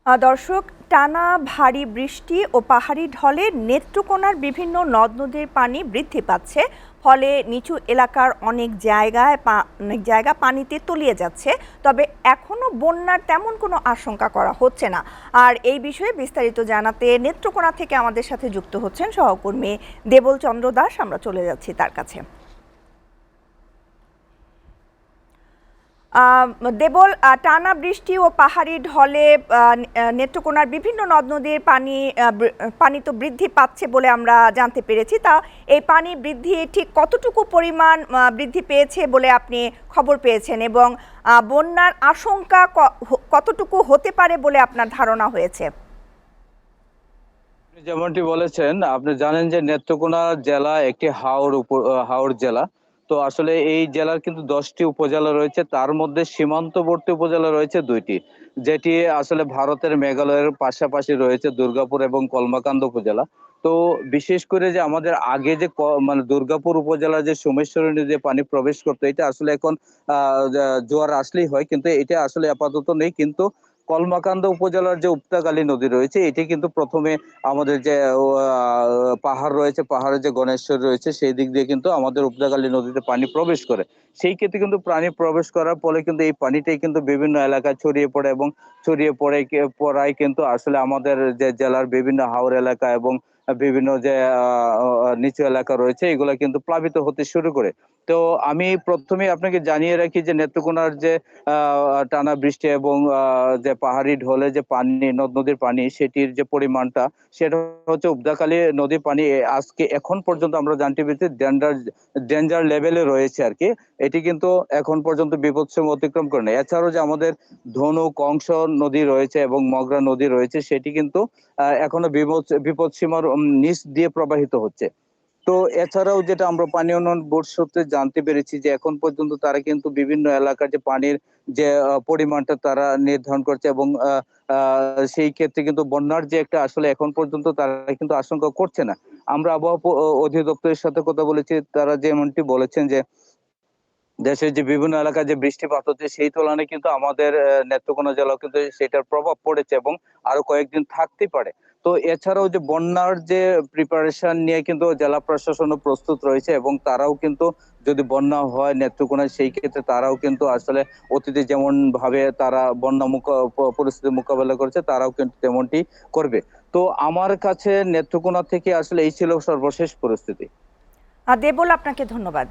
দর্শক, টানা ভারী বৃষ্টি ও পাহাড়ি ঢলে নেত্রকোনার বিভিন্ন নদ নদীর পানি বৃদ্ধি পাচ্ছে। ফলে নিচু এলাকার অনেক জায়গা পানিতে তলিয়ে যাচ্ছে। তবে এখনো বন্যার তেমন কোনো আশঙ্কা করা হচ্ছে না। আর এই বিষয়ে বিস্তারিত জানাতে নেত্রকোনা থেকে আমাদের সাথে যুক্ত হচ্ছেন সহকর্মী দেবল চন্দ্র দাস। আমরা চলে যাচ্ছি তার কাছে। দেবল, টানা বৃষ্টি ও পাহাড়ি ঢলে নেত্রকোনার বিভিন্ন নদ নদীর পানি তো বৃদ্ধি পাচ্ছে বলে আমরা জানতে পেরেছি। তা এই পানি বৃদ্ধি ঠিক কতটুকু পরিমাণ বৃদ্ধি পেয়েছে বলে আপনি খবর পেয়েছেন, এবং বন্যার আশঙ্কা কতটুকু হতে পারে বলে আপনার ধারণা হয়েছে? যেমনটি বলেছেন, আপনি জানেন যে নেত্রকোনা জেলা একটি হাওর জেলা। তো আসলে এই জেলার কিন্তু 10টি উপজেলা রয়েছে, তার মধ্যে সীমান্তবর্তী উপজেলা রয়েছে 2টি, যেটি আসলে ভারতের মেঘালয়ের পাশাপাশি রয়েছে দুর্গাপুর এবং কলমাকান্দা উপজেলা। তো বিশেষ করে যে আমাদের আগে যে মানে দুর্গাপুর উপজেলার যে সোমেশ্বরী নদীতে পানি প্রবেশ করতো, এটা আসলে এখন জোয়ার আসলেই হয়, কিন্তু এটা আসলে আপাতত নেই। কিন্তু কলমাকান্দা উপজেলার যে উপতাকালী নদী রয়েছে, এটি কিন্তু প্রথমে আমাদের যে পাহাড় রয়েছে, পাহাড়ে যে গণেশ্বর রয়েছে, সেই দিক দিয়ে কিন্তু আমাদের উপতাকালী নদীতে পানি প্রবেশ করে। সেই ক্ষেত্রে কিন্তু পানি প্রবেশ করার ফলে কিন্তু এই পানিটাই কিন্তু বিভিন্ন এলাকায় ছড়িয়ে পড়ে, এবং পড়ায় কিন্তু আসলে আমাদের যে জেলার বিভিন্ন হাওর এলাকা এবং বিভিন্ন যে নিচু এলাকা রয়েছে, এগুলা কিন্তু প্লাবিত হতে শুরু করে। তো আমি প্রথমেই আপনাকে জানিয়ে রাখি যে নেত্রকোনার যে টানা বৃষ্টি এবং যে পাহাড়ি ঢলে যে পানি, নদ নদীর পানি, সেটির যে পরিমাণটা, সেটা হচ্ছে উপদাকালী নদীর পানি আজকে এখন পর্যন্ত আমরা জানতে পেরেছি ডেঞ্জার লেভেলে রয়েছে আর কি। এটি কিন্তু এখন পর্যন্ত বিপদসীমা অতিক্রম করে নাই। এছাড়াও যে আমাদের ধনু, কংস নদী রয়েছে এবং মগরা নদী রয়েছে, সেটি কিন্তু এখনো বিপদসীমার নিচ দিয়ে প্রবাহিত হচ্ছে। তো এছাড়াও যেটা আমরা পানি উন্নয়ন বোর্ড সূত্রে জানতে পেরেছি যে এখন পর্যন্ত তারা কিন্তু বিভিন্ন এলাকার যে পানির যে পরিমাণটা তারা নির্ধারণ করছে, এবং সেই ক্ষেত্রে কিন্তু বন্যার যে একটা আসলে এখন পর্যন্ত তারা কিন্তু আশঙ্কা করছে না। আমরা আবহাওয়া অধিদপ্তরের সাথে কথা বলেছি, তারা যেমনটি বলেছেন যে দেশের যে বিভিন্ন এলাকায় যে বৃষ্টিপাত হচ্ছে, সেই তুলনায় কিন্তু আমাদের নেত্রকোনা জেলাও কিন্তু সেটার প্রভাব পড়েছে এবং আরো কয়েকদিন থাকতেই পারে। তো এছাড়াও যে বন্যার যে প্রিপারেশন নিয়ে কিন্তু জেলা প্রশাসনও প্রস্তুত রয়েছে, এবং তারাও কিন্তু যদি বন্যা হয় নেত্রকোনায়, সেই ক্ষেত্রে তারাও কিন্তু আসলে অতীতে যেমন ভাবে তারা পরিস্থিতি মোকাবেলা করেছে, তারাও কিন্তু তেমনটি করবে। তো আমার কাছে নেত্রকোনা থেকে আসলে এই ছিল সর্বশেষ পরিস্থিতি। দেবল, আপনাকে ধন্যবাদ।